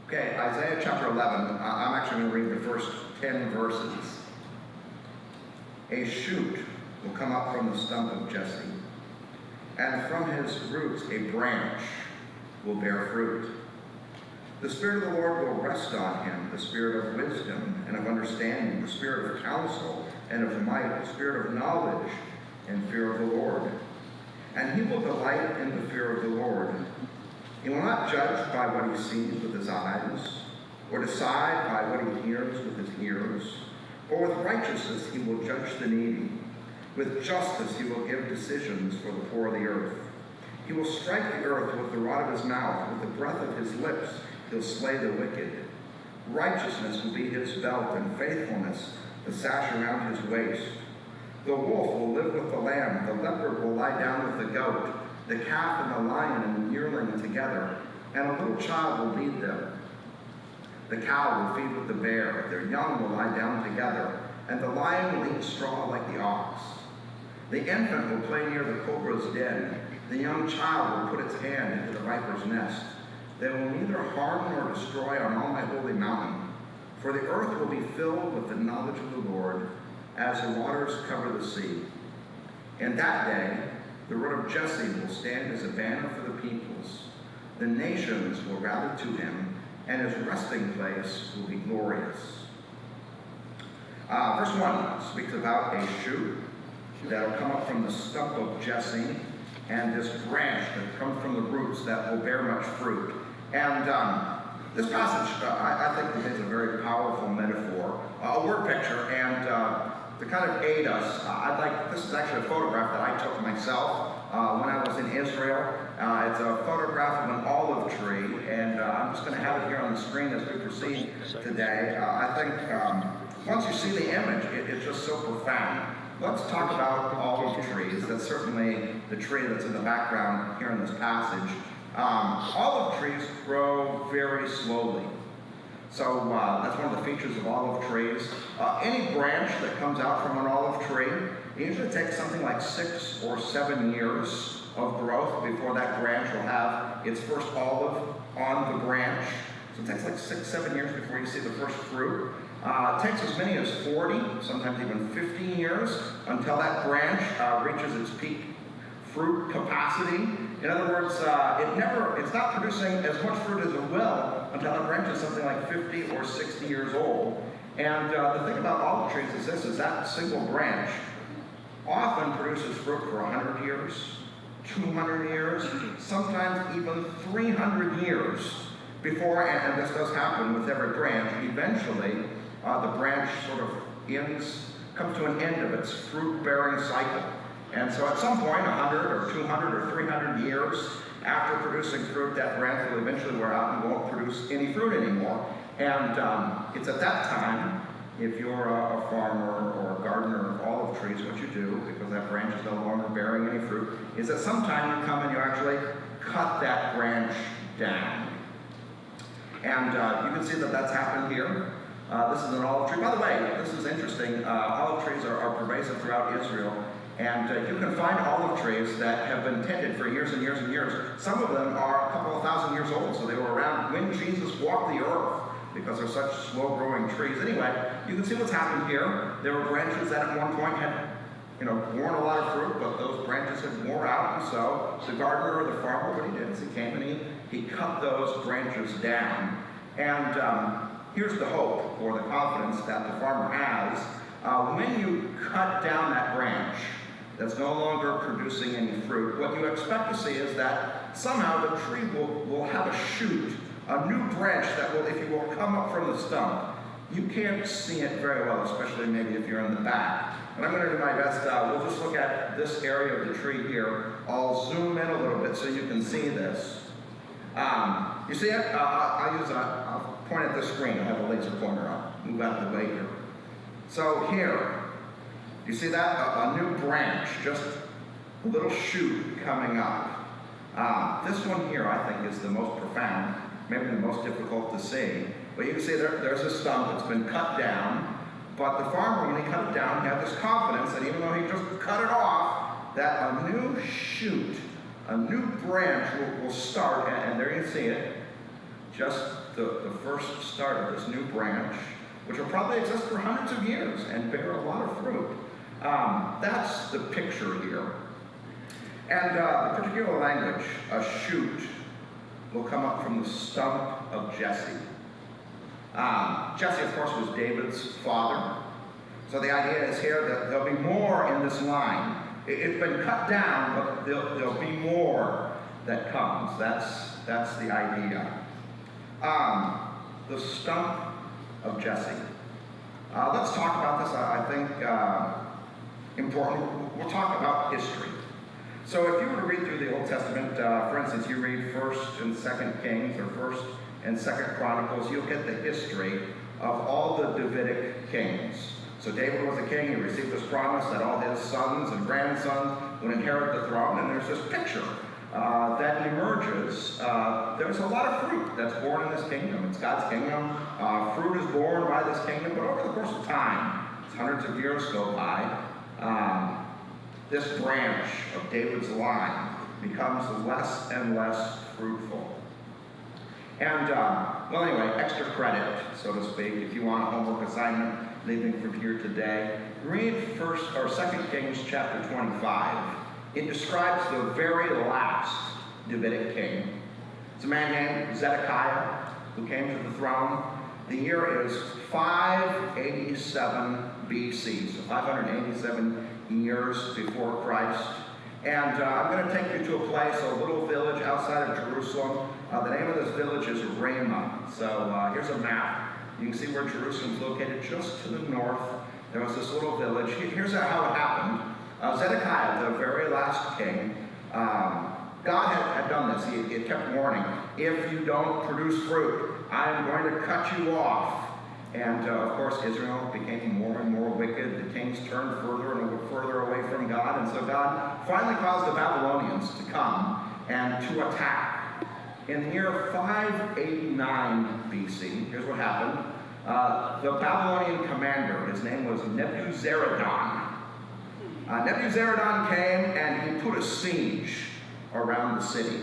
Okay, Isaiah chapter 11, I'm actually going to read the first 10 verses. A shoot will come up from the stump of Jesse, and from his roots a branch will bear fruit. The Spirit of the Lord will rest on him, the Spirit of wisdom and of understanding, the Spirit of counsel and of might, the Spirit of knowledge and fear of the Lord. And he will delight in the fear of the Lord. He will not judge by what he sees with his eyes, or decide by what he hears with his ears, or with righteousness he will judge the needy. With justice he will give decisions for the poor of the earth. He will strike the earth with the rod of his mouth, with the breath of his lips he'll slay the wicked. Righteousness will be his belt, and faithfulness the sash around his waist. The wolf will live with the lamb, the leopard will lie down with the goat, the calf and the lion and the yearling together, and a little child will lead them. The cow will feed with the bear, their young will lie down together, and the lion will eat straw like the ox. The infant will play near the cobra's den, the young child will put its hand into the viper's nest. They will neither harm nor destroy on all my holy mountain, for the earth will be filled with the knowledge of the Lord, as the waters cover the sea. In that day, the root of Jesse will stand as a banner for the peoples. The nations will rally to him, and his resting place will be glorious. Verse 1 speaks about a shoot that will come up from the stump of Jesse, and this branch that comes from the roots that will bear much fruit. And this passage, I think, contains a very powerful metaphor, a word picture, and to kind of aid us, this is actually a photograph that I took myself when I was in Israel. It's a photograph of an olive tree, and I'm just going to have it here on the screen as we proceed today. I think once you see the image, it's just so profound. Let's talk about olive trees. That's certainly the tree that's in the background here in this passage. Olive trees grow very slowly. So that's one of the features of olive trees. Any branch that comes out from an olive tree, it usually takes something like 6 or 7 years of growth before that branch will have its first olive on the branch. So it takes like 6, 7 years before you see the first fruit. It takes as many as 40, sometimes even 50 years until that branch reaches its peak fruit capacity. In other words, it's not producing as much fruit as it will until that branch is something like 50 or 60 years old. And the thing about olive trees is this, is that single branch often produces fruit for 100 years, 200 years, sometimes even 300 years before, and this does happen with every branch, eventually the branch sort of comes to an end of its fruit-bearing cycle. And so at some point, 100 or 200 or 300 years after producing fruit, that branch will eventually wear out and won't produce any fruit anymore. And it's at that time, if you're a farmer or a gardener of olive trees, what you do, because that branch is no longer bearing any fruit, is that sometime you come and you actually cut that branch down. And you can see that that's happened here. This is an olive tree. By the way, this is interesting. Olive trees are pervasive throughout Israel. And you can find olive trees that have been tended for years and years and years. Some of them are a couple of thousand years old, so they were around when Jesus walked the earth, because they're such slow-growing trees. Anyway, you can see what's happened here. There were branches that at one point had, borne a lot of fruit, but those branches had worn out, and so the gardener or the farmer, what he did is he came and he cut those branches down. And here's the hope or the confidence that the farmer has. When you cut down that branch that's no longer producing any fruit, what you expect to see is that somehow the tree will have a shoot, a new branch that will, if you will, come up from the stump. You can't see it very well, especially maybe if you're in the back. And I'm going to do my best. We'll just look at this area of the tree here. I'll zoom in a little bit so you can see this. You see it? I'll point at the screen. I have a laser pointer. I'll move out of the way here. So here, you see that? A new branch, just a little shoot coming up. This one here, I think, is the most profound, maybe the most difficult to see. But you can see there's a stump that's been cut down. But the farmer, when he cut it down, he had this confidence that even though he just cut it off, that a new shoot, a new branch will start, and there you see it. just the first start of this new branch, which will probably exist for hundreds of years and bear a lot of fruit. That's the picture here. And the particular language, a shoot, will come up from the stump of Jesse. Jesse, of course, was David's father. So the idea is here that there'll be more in this line. It's been cut down, but there'll be more that comes. That's the idea. The stump of Jesse. Let's talk about this, I think, important. We'll talk about history. So if you were to read through the Old Testament, for instance, you read 1st and 2nd Kings or 1st and 2nd Chronicles, you'll get the history of all the Davidic kings. So David was a king. He received this promise that all his sons and grandsons would inherit the throne. And there's this picture that emerges. There's a lot of fruit that's born in this kingdom. It's God's kingdom. Fruit is born by this kingdom. But over the course of time, as hundreds of years go by, this branch of David's line becomes less and less fruitful. And, well, anyway, extra credit, so to speak, if you want a homework assignment, leaving from here today, read 1st or 2nd Kings chapter 25. It describes the very last Davidic king. It's a man named Zedekiah who came to the throne. The year is 587 BC, so 587 years before Christ. And I'm going to take you to a place, a little village outside of Jerusalem. The name of this village is Ramah. So here's a map. You can see where Jerusalem's located just to the north. There was this little village. Here's how it happened. Zedekiah, the very last king, God had done this. He had kept warning, if you don't produce fruit, I am going to cut you off. And of course, Israel became more and more wicked. The kings turned further and further away from God. And so God finally caused the Babylonians to come and to attack. In the year 589 BC, here's what happened. The Babylonian commander, his name was Nebuzaradan. Nebuzaradan came and he put a siege around the city.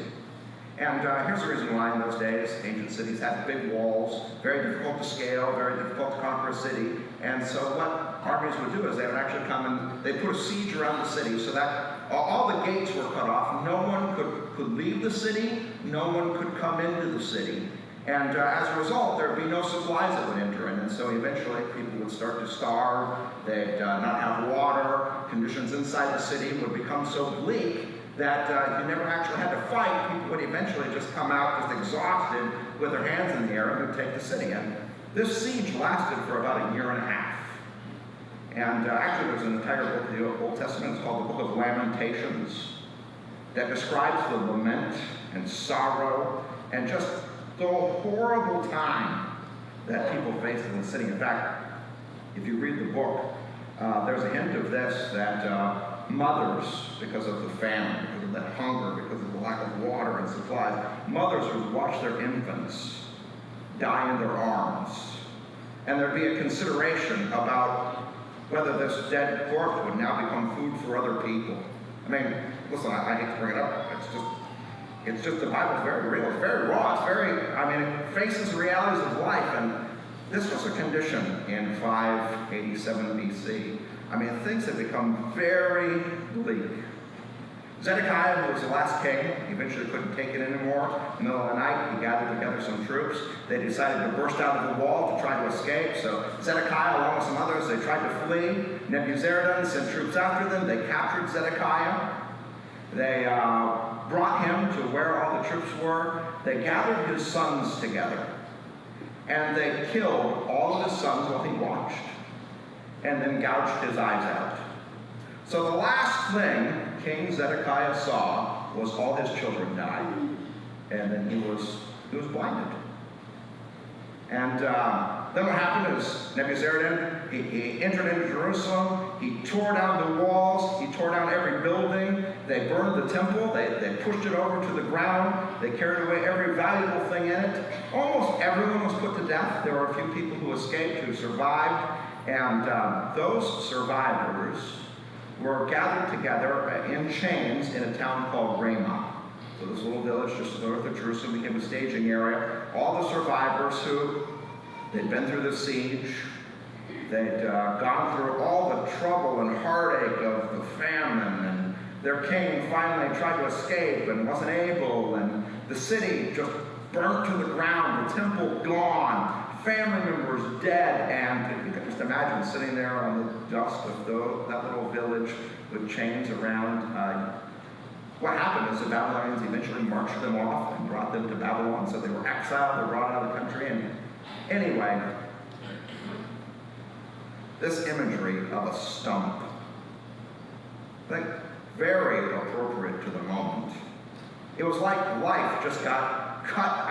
And here's the reason why in those days, ancient cities had big walls, very difficult to scale, very difficult to conquer a city. And so what armies would do is they would actually come and they put a siege around the city so that all the gates were cut off. No one could leave the city. No one could come into the city. And as a result, there would be no supplies that would enter in. And so eventually people would start to starve. They'd not have water. Conditions inside the city would become so bleak that you never actually had to fight. People would eventually just come out just exhausted with their hands in the air and would take the city. And this siege lasted for about a year and a half. And actually there's an entire book of the Old Testament, it's called the Book of Lamentations, that describes the lament and sorrow and just the horrible time that people faced in the city. In fact, if you read the book, there's a hint of this, that mothers, because of the famine, because of the hunger, because of the lack of water and supplies, mothers would watch their infants die in their arms. And there'd be a consideration about whether this dead corpse would now become food for other people. I mean, listen, I hate to bring it up. It's just the Bible's very real. It's very raw. It's very, it faces the realities of life. And this was a condition in 587 BC. Things had become very bleak. Zedekiah, who was the last king, eventually couldn't take it anymore. In the middle of the night, he gathered together some troops. They decided to burst out of the wall to try to escape. So Zedekiah, along with some others, they tried to flee. Nebuzaradan sent troops after them. They captured Zedekiah. They brought him to where all the troops were. They gathered his sons together. And they killed all of his sons while he watched. And then gouged his eyes out. So the last thing King Zedekiah saw was all his children die. And then he was blinded. And then what happened is Nebuzaradan, he entered into Jerusalem. He tore down the walls. He tore down every building. They burned the temple. They pushed it over to the ground. They carried away every valuable thing in it. Almost everyone was put to death. There were a few people who escaped, who survived. And those survivors were gathered together in chains in a town called Ramah. So this little village just north of Jerusalem became a staging area. All the survivors they'd been through the siege, they'd gone through all the trouble and heartache of the famine, and their king finally tried to escape and wasn't able, and the city just burnt to the ground, the temple gone, family members dead, and you can just imagine sitting there on the dust of that little village with chains around. What happened is the Babylonians eventually marched them off and brought them to Babylon, so they were exiled, they were brought out of the country, and anyway, this imagery of a stump, I think very appropriate to the moment. It was like life just got cut,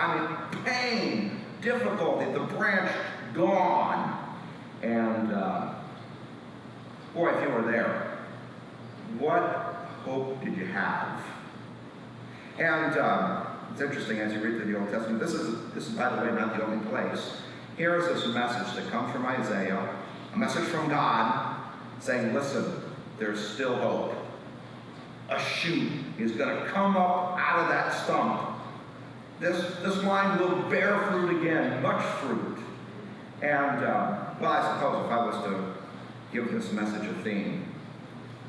pain, difficulty, the branch gone. And boy, if you were there, what hope did you have? And it's interesting as you read through the Old Testament, this is by the way not the only place. Here is this message that comes from Isaiah, a message from God saying, listen, there's still hope. A shoot is going to come up out of that stump. This line will bear fruit again, much fruit. And, well, I suppose if I was to give this message a theme,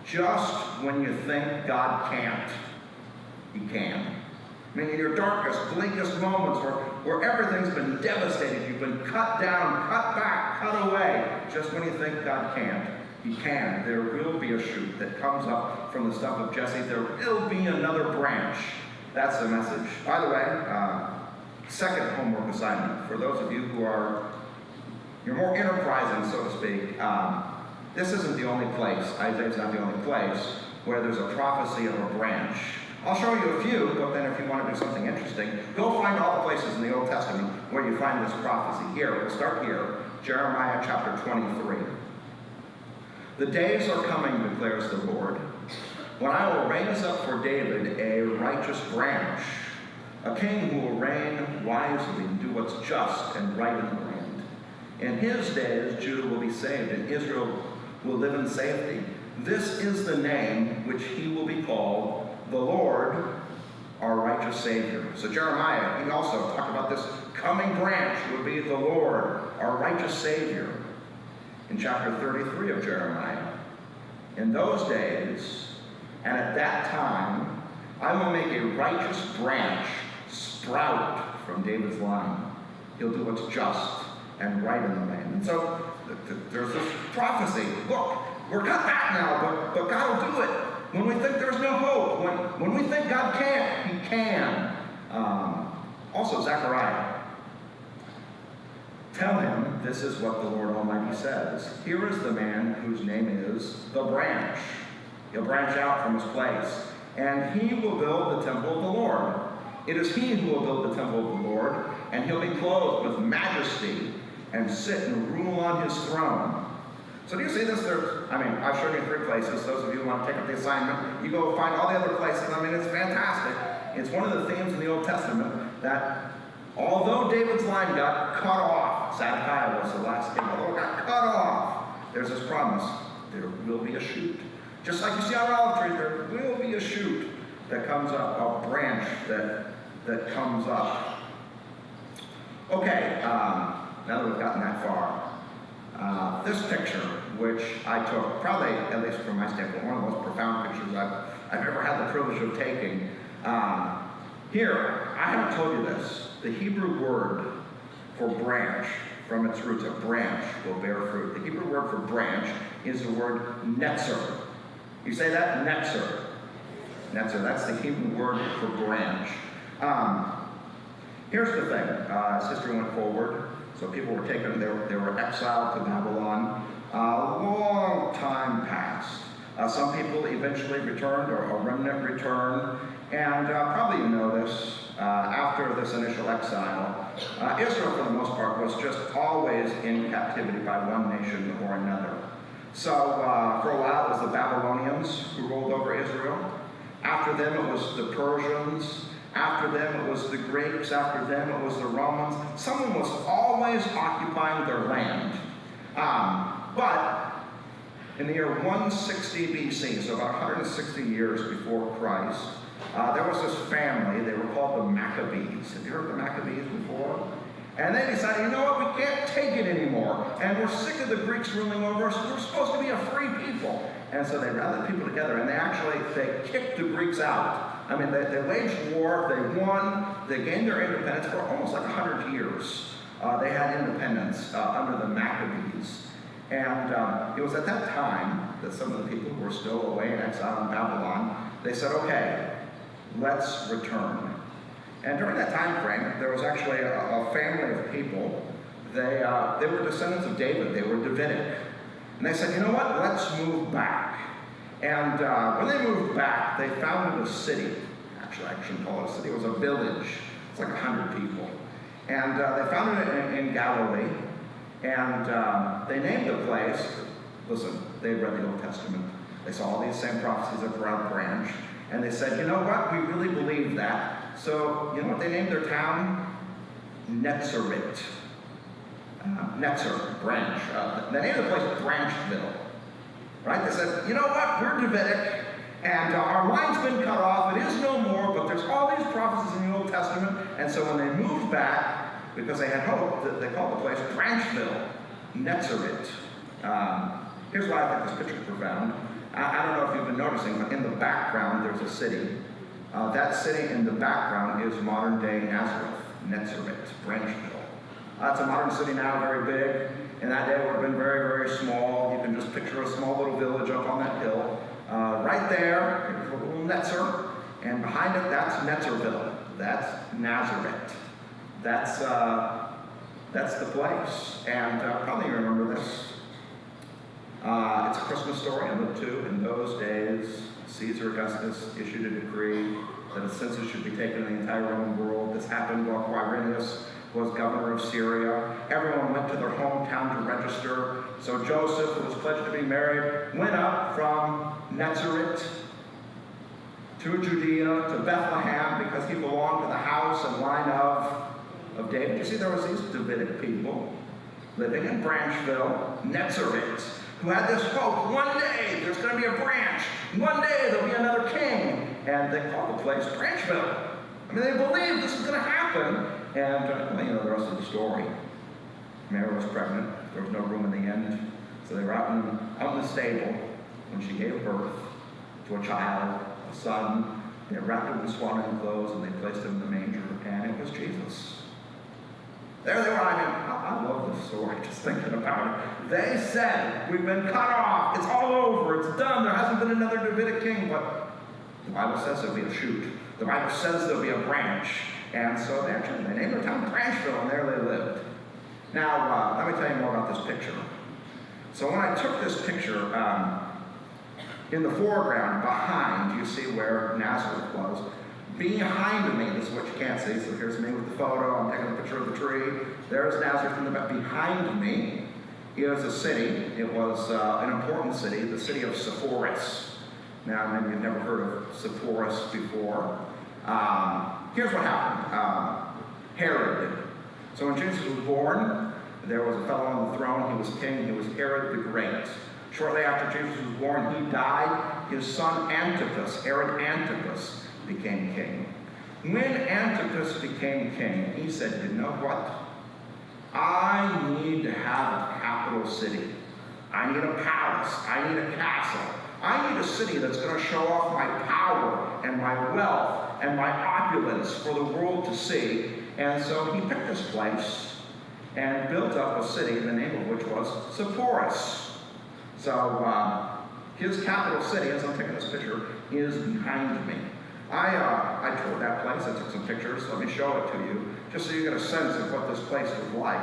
just when you think God can't, He can. I mean, in your darkest, bleakest moments where everything's been devastated, you've been cut down, cut back, cut away, just when you think God can't, He can. There will be a shoot that comes up from the stump of Jesse. There will be another branch. That's the message. By the way, second homework assignment for those of you who you're more enterprising, so to speak. This isn't the only place, Isaiah's not the only place, where there's a prophecy of a branch. I'll show you a few, but then if you want to do something interesting, go find all the places in the Old Testament where you find this prophecy. Here, we'll start here, Jeremiah chapter 23. The days are coming, declares the Lord, when I will raise up for David a righteous branch, a king who will reign wisely and do what's just and right in the land. In his days, Judah will be saved, and Israel will live in safety. This is the name which he will be called, the Lord, our righteous Savior. So Jeremiah, he also talked about this coming branch would be the Lord, our righteous Savior. In chapter 33 of Jeremiah, in those days, and at that time, I will make a righteous branch sprout from David's line. He'll do what's just and right in the land. And so there's this prophecy. Look, we're cut back now, but God will do it. When we think there's no hope, when we think God can't, He can. Also, Zechariah. Tell him this is what the Lord Almighty says. Here is the man whose name is the branch. He'll branch out from his place, and he will build the temple of the Lord. It is he who will build the temple of the Lord, and he'll be clothed with majesty and sit and rule on his throne. So do you see this? I've shown you 3 places. Those of you who want to take up the assignment, you go find all the other places. It's fantastic. It's one of the themes in the Old Testament that although David's line got cut off, Zedekiah was the last king, although it got cut off, there's this promise, there will be a shoot. Just like you see on an olive tree, there will be a shoot that comes up, a branch that comes up. Okay, now that we've gotten that far, this picture, which I took, probably, at least from my standpoint, one of the most profound pictures I've ever had the privilege of taking. Here, I haven't told you this, the Hebrew word for branch, from its roots, a branch will bear fruit. The Hebrew word for branch is the word Netzer. You say that? Netzer. Netzer, that's the Hebrew word for branch. Here's the thing, as history went forward, so people were taken, they were exiled to Babylon. A long time passed. Some people eventually returned, or a remnant returned, and probably you know this, after this initial exile, Israel for the most part was just always in captivity by one nation or another. So for a while it was the Babylonians who ruled over Israel. After them it was the Persians. After them it was the Greeks. After them it was the Romans. Someone was always occupying their land. But in the year 160 BC, so about 160 years before Christ, there was this family, they were called the Maccabees. Have you heard of the Maccabees before? And they decided, you know what, we can't take it anymore. And we're sick of the Greeks ruling over us. We're supposed to be a free people. And so they rallied people together, and they kicked the Greeks out. I mean, they waged war, they won, they gained their independence for almost like 100 years. They had independence under the Maccabees. And it was at that time that some of the people who were still away in exile in Babylon, they said, okay, let's return. And during that time frame, there was actually a family of people. They were descendants of David. They were Davidic. And they said, you know what, let's move back. And when they moved back, they founded a city. Actually, I shouldn't call it a city. It was a village. It's like 100 people. And they founded it in Galilee. And they named the place, listen, they read the Old Testament. They saw all these same prophecies of Round Branch. And they said, you know what, we really believe that. So, you know what they named their town? Netzer. Netzer, branch. They named the place Branchville. Right? They said, you know what, we're Davidic, and our line's been cut off. It is no more, but there's all these prophecies in the Old Testament. And so when they moved back, because they had hope, they called the place Branchville, Netzer. Here's why I think this picture is profound. I don't know if you've been noticing, but in the background there's a city. That city in the background is modern-day Nazareth, Netzer, Branchville. It's a modern city now, very big. In that day, it would have been very, very small. You can just picture a small little village up on that hill. Right there, here's a little Netzer, and behind it, that's Netzerville. That's Nazareth. That's the place. And probably you remember this. It's a Christmas story, number 2. In those days, Caesar Augustus issued a decree that a census should be taken in the entire Roman world. This happened while Quirinius was governor of Syria. Everyone went to their hometown to register. So Joseph, who was pledged to be married, went up from Nazareth to Judea, to Bethlehem, because he belonged to the house and line of David. You see, there was these Davidic people living in Branchville, Nazareth, who had this hope. One day, there's going to be a branch. One day, there'll be another king. And they called the place Branchville. I mean, they believed this was going to happen. And, well, you know the rest of the story. Mary was pregnant. There was no room in the inn. So they were out in the stable when she gave birth to a child, a son. They wrapped him in swaddling clothes and they placed him in the manger. And it was Jesus. There they were. I love this story, just thinking about it. They said, we've been cut off. It's all over. It's done. There hasn't been another Davidic king. But the Bible says there'll be a shoot. The Bible says there'll be a branch. And so they named their town Branchville, and there they lived. Now, let me tell you more about this picture. So when I took this picture, in the foreground, behind, you see where Nazareth was. Behind me, this is what you can't see, so here's me with the photo, I'm taking a picture of the tree. There's Nazareth in the back. Behind me is a city. It was an important city, the city of Sepphoris. Now, maybe you've never heard of Sepphoris before. Here's what happened. Herod. So when Jesus was born, there was a fellow on the throne. He was king. He was Herod the Great. Shortly after Jesus was born, he died. His son Antipas, Herod Antipas, became king. When Antipas became king, he said, you know what? I need to have a capital city. I need a palace. I need a castle. I need a city that's going to show off my power and my wealth and my opulence for the world to see. And so he picked this place and built up a city, the name of which was Sepphoris. So his capital city, as I'm taking this picture, is behind me. I toured that place. I took some pictures. Let me show it to you, just so you get a sense of what this place was like.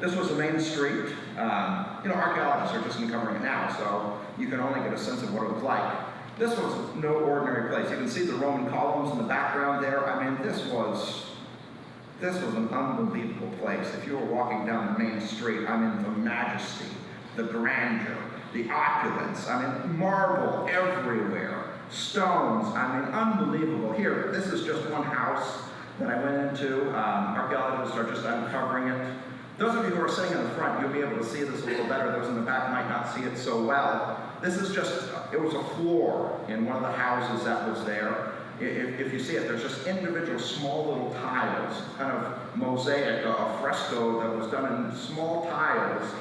This was the main street. Archaeologists are just uncovering it now, so you can only get a sense of what it was like. This was no ordinary place. You can see the Roman columns in the background there. I mean, this was an unbelievable place. If you were walking down the main street, I mean, the majesty, the grandeur, the opulence. I mean, marble everywhere, stones. I mean, unbelievable. Here, this is just one house that I went into. Archaeologists are just uncovering it. Those of you who are sitting in the front, you'll be able to see this a little better. Those in the back might not see it so well. This is just, it was a floor in one of the houses that was there. If you see it, there's just individual small little tiles, kind of mosaic, a fresco that was done in small tiles.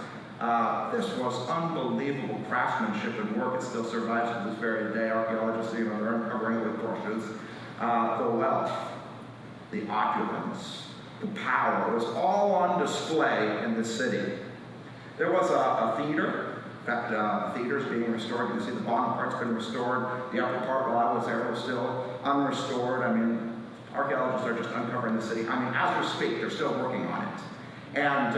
This was unbelievable craftsmanship and work. It still survives to this very day. Archaeologists, they're uncovering it with brushes. The wealth, the opulence, the power was all on display in the city. There was a theater. In fact, the theater is being restored. You can see the bottom part's been restored. The upper part, while I was there, was still unrestored. I mean, archaeologists are just uncovering the city. I mean, as we speak, they're still working on it. And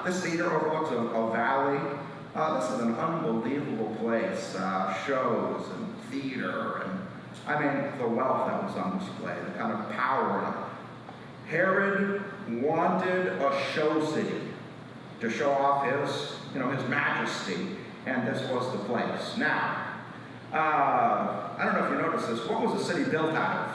this theater overlooks a valley. This is an unbelievable place. Shows and theater, and I mean, the wealth that was on display, the kind of power. Herod wanted a show city to show off his majesty, and this was the place. Now, I don't know if you noticed this. What was the city built out of?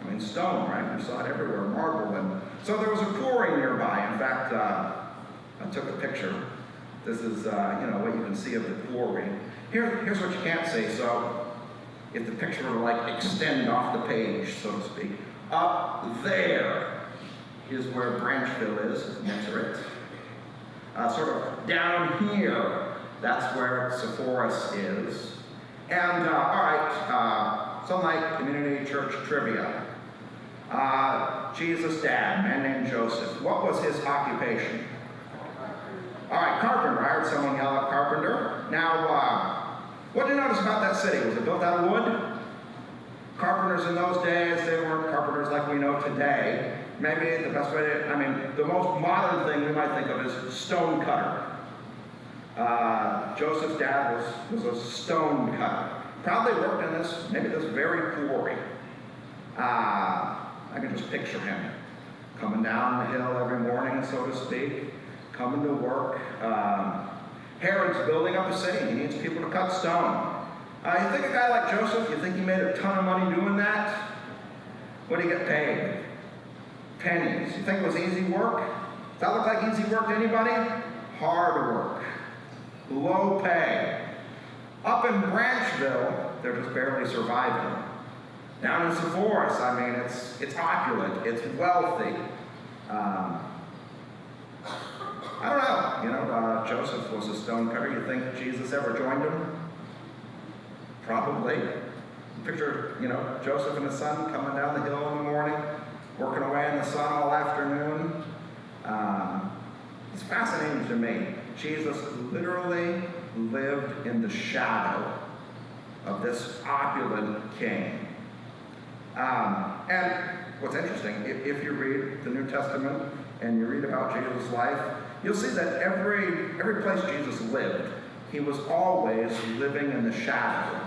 I mean, stone, right? You saw it everywhere, marble. And so there was a quarry nearby. In fact, I took a picture. This is, what you can see of the quarry. Here's what you can't see. So if the picture were to like extend off the page, so to speak, up there is where Branchville is, Netzer. Sort of down here, that's where Sepphoris is. And, all right, some like community church trivia. Jesus' dad, a man named Joseph, what was his occupation? All right, carpenter. I heard someone yell out carpenter. Now, what did you notice about that city? Was it built out of wood? Carpenters in those days, they weren't carpenters like we know today. Maybe the best way the most modern thing we might think of is stone cutter. Joseph's dad was a stone cutter. Probably worked in this very quarry. I can just picture him coming down the hill every morning, so to speak, coming to work. Herod's building up a city. He needs people to cut stone. You think a guy like Joseph, you think he made a ton of money doing that? What did he get paid? Pennies. You think it was easy work? Does that look like easy work to anybody? Hard work. Low pay. Up in Branchville, they're just barely surviving. Down in Sepphoris, it's opulent, it's wealthy. I don't know. Joseph was a stone cutter. You think Jesus ever joined him? Probably. Picture, Joseph and his son coming down the hill in the morning, working away in the sun all afternoon. It's fascinating to me. Jesus literally lived in the shadow of this opulent king. And what's interesting, if you read the New Testament and you read about Jesus' life, you'll see that every place Jesus lived, he was always living in the shadow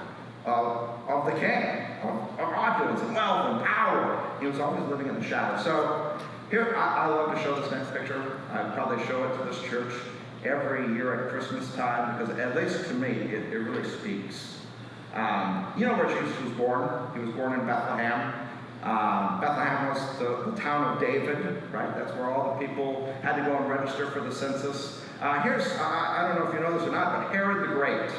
of the king, of opulence and wealth and power. He was always living in the shadow. So here, I love to show this next picture. I probably show it to this church every year at Christmas time because, at least to me, it really speaks. You know where Jesus was born? He was born in Bethlehem. Bethlehem was the town of David, right? That's where all the people had to go and register for the census. I don't know if you know this or not, but Herod the Great,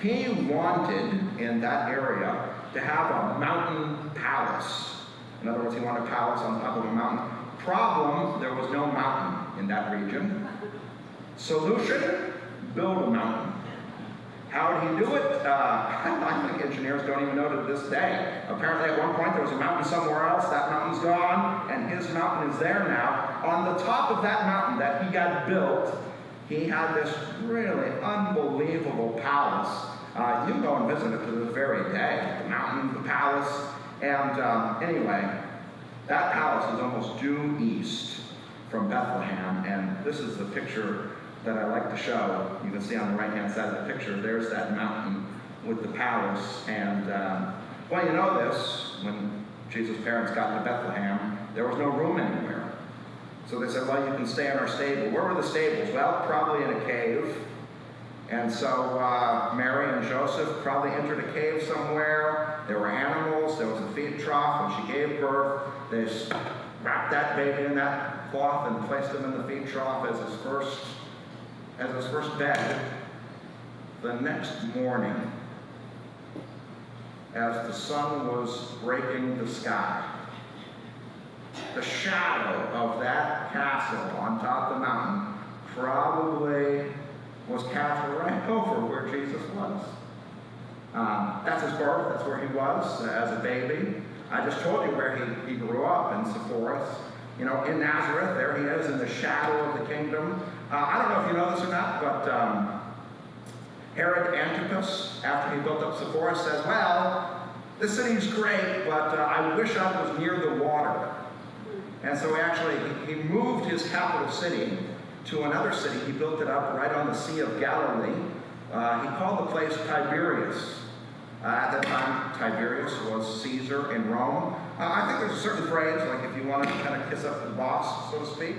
he wanted in that area to have a mountain palace. In other words, he wanted a palace on top of a mountain. Problem, there was no mountain in that region. Solution, build a mountain. How did he do it? I think engineers don't even know to this day. Apparently at one point there was a mountain somewhere else. That mountain's gone, and his mountain is there now. On the top of that mountain that he got built, he had this really unbelievable palace. You can go and visit it to this very day. The mountain, the palace, and anyway, that palace is almost due east from Bethlehem, and this is the picture that I like to show. You can see on the right-hand side of the picture, there's that mountain with the palace. And, well, you know this, when Jesus' parents got to Bethlehem, there was no room anywhere. So they said, well, you can stay in our stable. Where were the stables? Well, probably in a cave. And so Mary and Joseph probably entered a cave somewhere. There were animals. There was a feed trough. When she gave birth, they wrapped that baby in that cloth and placed him in the feed trough as his first bed. The next morning, as the sun was breaking the sky, the shadow of that castle on top of the mountain probably was cast right over where Jesus was. That's his birth. That's where he was as a baby. I just told you where he grew up in Sepphoris. You know, in Nazareth, there he is in the shadow of the kingdom. I don't know if you know this or not, but Herod Antipas, after he built up Sepphoris, says, well, this city's great, but I wish I was near the water. And so he moved his capital city to another city. He built it up right on the Sea of Galilee. He called the place Tiberias. At that time, Tiberius was Caesar in Rome. I think there's a certain phrase, like if you want to kind of kiss up the boss, so to speak,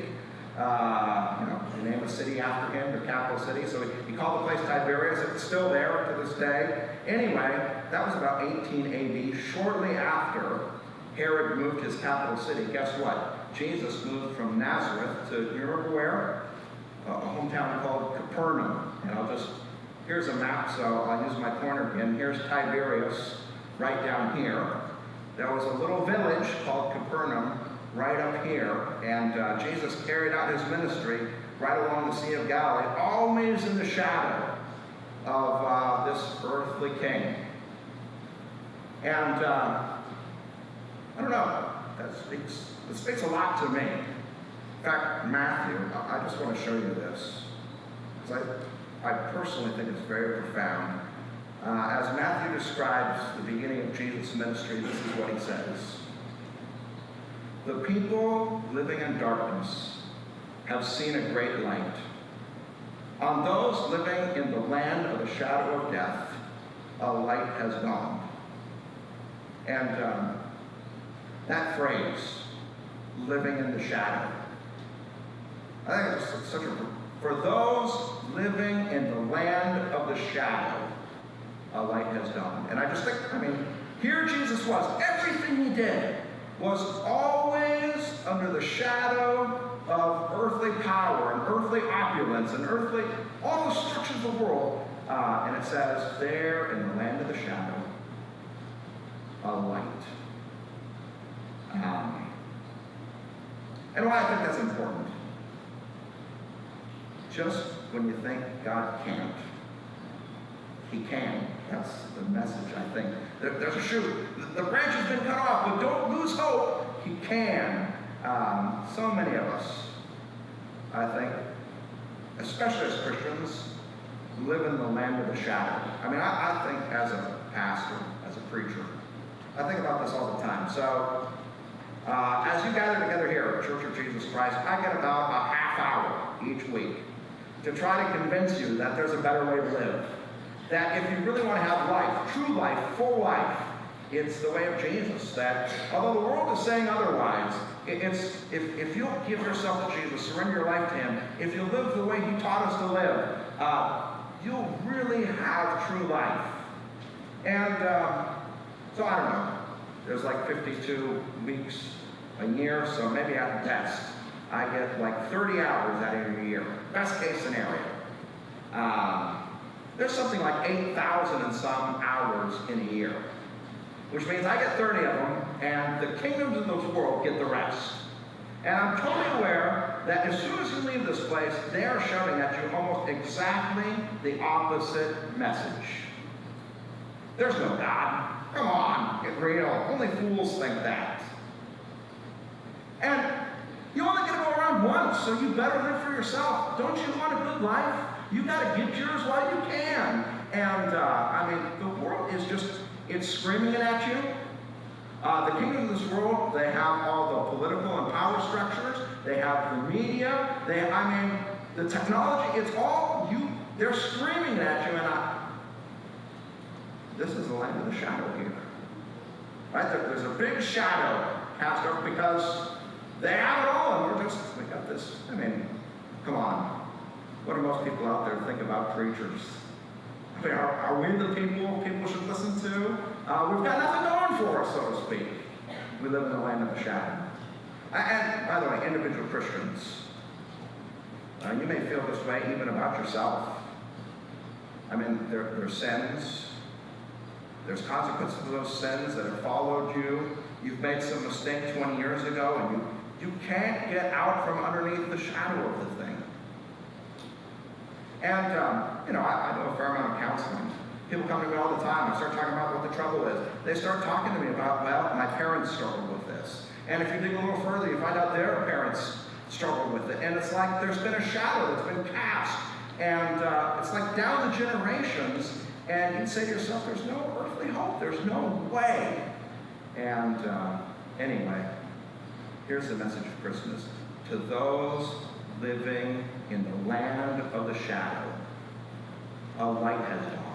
you name a city after him, the capital city. So he called the place Tiberias. It's still there to this day. Anyway, that was about 18 AD. Shortly after Herod moved his capital city, guess what? Jesus moved from Nazareth to, you remember where? A hometown called Capernaum. And here's a map, so I'll use my pointer again. Here's Tiberias, right down here. There was a little village called Capernaum right up here, and Jesus carried out his ministry right along the Sea of Galilee, always in the shadow of this earthly king. And I don't know, it speaks a lot to me. In fact, Matthew, I just want to show you this, because I personally think it's very profound. As Matthew describes the beginning of Jesus' ministry, this is what he says. The people living in darkness have seen a great light. On those living in the land of the shadow of death, a light has dawned. And that phrase, living in the shadow, I think it's such a... For those living in the land of the shadow, a light has dawned. And I just think, here Jesus was. Everything he did was always under the shadow of earthly power and earthly opulence and all the structures of the world. And it says, there in the land of the shadow, a light. And why I think that's important. Just when you think God can't, he can. That's the message, I think. There's a shoot. The branch has been cut off, but don't lose hope. He can. So many of us, I think, especially as Christians, live in the land of the shadow. I think as a pastor, as a preacher, I think about this all the time. So, as you gather together here at Church of Jesus Christ, I get about a half hour each week to try to convince you that there's a better way to live. That if you really want to have life, true life, full life, it's the way of Jesus. That although the world is saying otherwise, it's if you'll give yourself to Jesus, surrender your life to him, if you live the way he taught us to live, you'll really have true life. And so I don't know, there's like 52 weeks a year, so maybe at best, I get like 30 hours out of a year. Best case scenario. There's something like 8,000 and some hours in a year, which means I get 30 of them, and the kingdoms of this world get the rest. And I'm totally aware that as soon as you leave this place, they are shouting at you almost exactly the opposite message. There's no God. Come on, get real. Only fools think that. And you only get to go around once, so you better live for yourself. Don't you want a good life? You got to get yours while you can. And, the world is it's screaming it at you. The kingdoms of this world, they have all the political and power structures. They have the media. The technology, it's all they're screaming at you. And this is the land of the shadow here. Right? There's a big shadow cast over because they have it all, and we got this. Come on. What do most people out there think about preachers? Are we the people should listen to? We've got nothing going for us, so to speak. We live in the land of the shadow. And by the way, individual Christians, you may feel this way even about yourself. I mean, there are sins. There's consequences of those sins that have followed you. You've made some mistake 20 years ago, and you can't get out from underneath the shadow of the thing. And, I do a fair amount of counseling. People come to me all the time. I start talking about what the trouble is. They start talking to me about, well, my parents struggled with this. And if you dig a little further, you find out their parents struggled with it. And it's like there's been a shadow that's been cast. And it's like down the generations. And you'd say to yourself, there's no earthly hope. There's no way. And anyway, here's the message of Christmas. To those living in the land of the shadow, a light has dawned.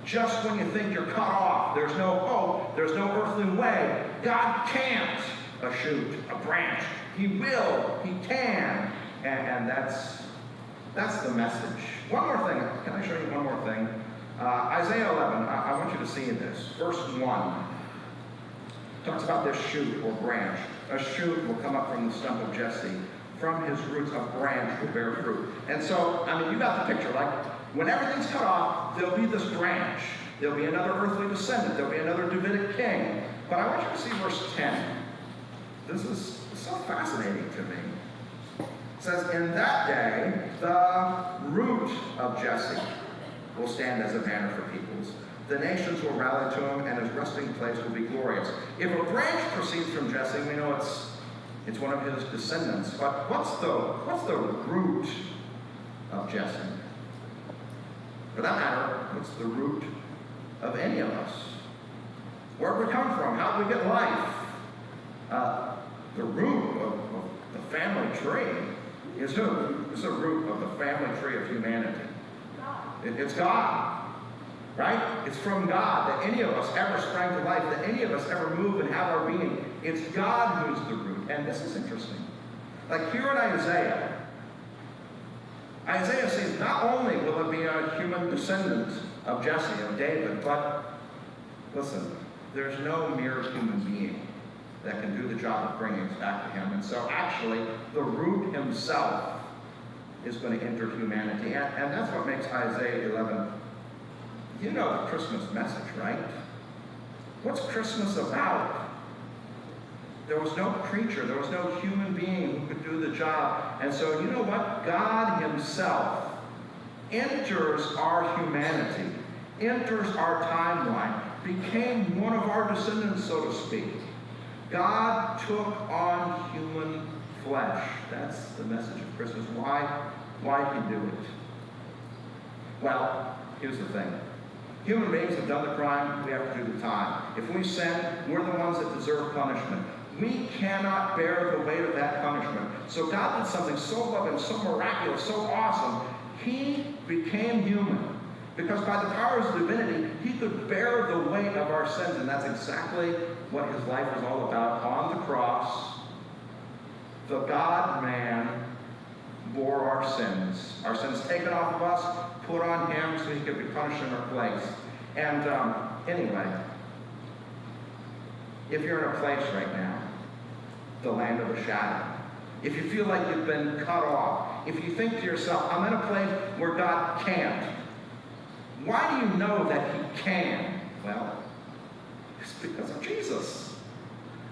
Just when you think you're cut off, there's no hope, there's no earthly way, God can't a shoot, a branch. He will, he can. And that's the message. One more thing. Can I show you one more thing? Isaiah 11, I want you to see this. Verse 1 talks about this shoot or branch. A shoot will come up from the stump of Jesse. From his roots, a branch will bear fruit. And so, you got the picture. Like, when everything's cut off, there'll be this branch. There'll be another earthly descendant. There'll be another Davidic king. But I want you to see verse 10. This is so fascinating to me. It says, in that day, the root of Jesse will stand as a banner for peoples. The nations will rally to him, and his resting place will be glorious. If a branch proceeds from Jesse, we know it's one of his descendants. But what's the root of Jesse? For that matter, what's the root of any of us? Where did we come from? How did we get life? The root of the family tree is who? It's the root of the family tree of humanity. It's God. Right? It's from God that any of us ever sprang to life, that any of us ever move and have our being. It's God who's the root. And this is interesting. Like here in Isaiah says not only will it be a human descendant of Jesse, of David, but listen, there's no mere human being that can do the job of bringing us back to him. And so actually, the root himself is going to enter humanity. And that's what makes Isaiah 11, you know the Christmas message, right? What's Christmas about? There was no creature, there was no human being who could do the job. And so, you know what? God himself enters our humanity, enters our timeline, became one of our descendants, so to speak. God took on human flesh. That's the message of Christmas. Why he do it? Well, here's the thing. Human beings have done the crime, we have to do the time. If we sin, we're the ones that deserve punishment. We cannot bear the weight of that punishment. So God did something so loving, so miraculous, so awesome. He became human. Because by the powers of divinity, he could bear the weight of our sins. And that's exactly what his life was all about. On the cross, the God-man bore our sins taken off of us, put on him so he could be punished in our place. And anyway, if you're in a place right now, the land of the shadow, if you feel like you've been cut off, if you think to yourself, I'm in a place where God can't, why do you know that he can? Well, it's because of Jesus.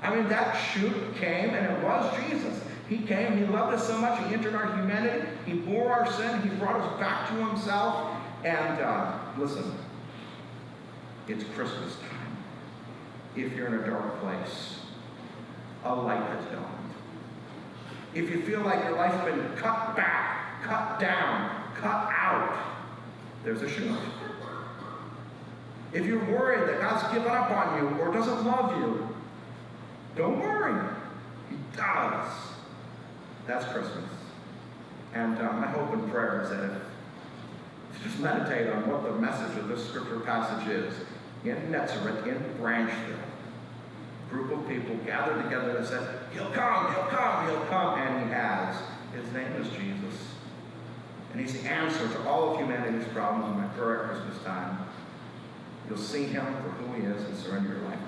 I mean, that shoot came, and it was Jesus. He came, he loved us so much, he entered our humanity, he bore our sin, he brought us back to himself. And listen, it's Christmas time. If you're in a dark place, a light has dawned. If you feel like your life's been cut back, cut down, cut out, there's a shoot. If you're worried that God's given up on you or doesn't love you, don't worry. He does. That's Christmas. And my hope and prayer is that if you just meditate on what the message of this scripture passage is, in Netzer, in Branchville, a group of people gathered together and said, he'll come, he'll come, he'll come, and he has. His name is Jesus. And he's the answer to all of humanity's problems. And my prayer at Christmas time, you'll see him for who he is and surrender your life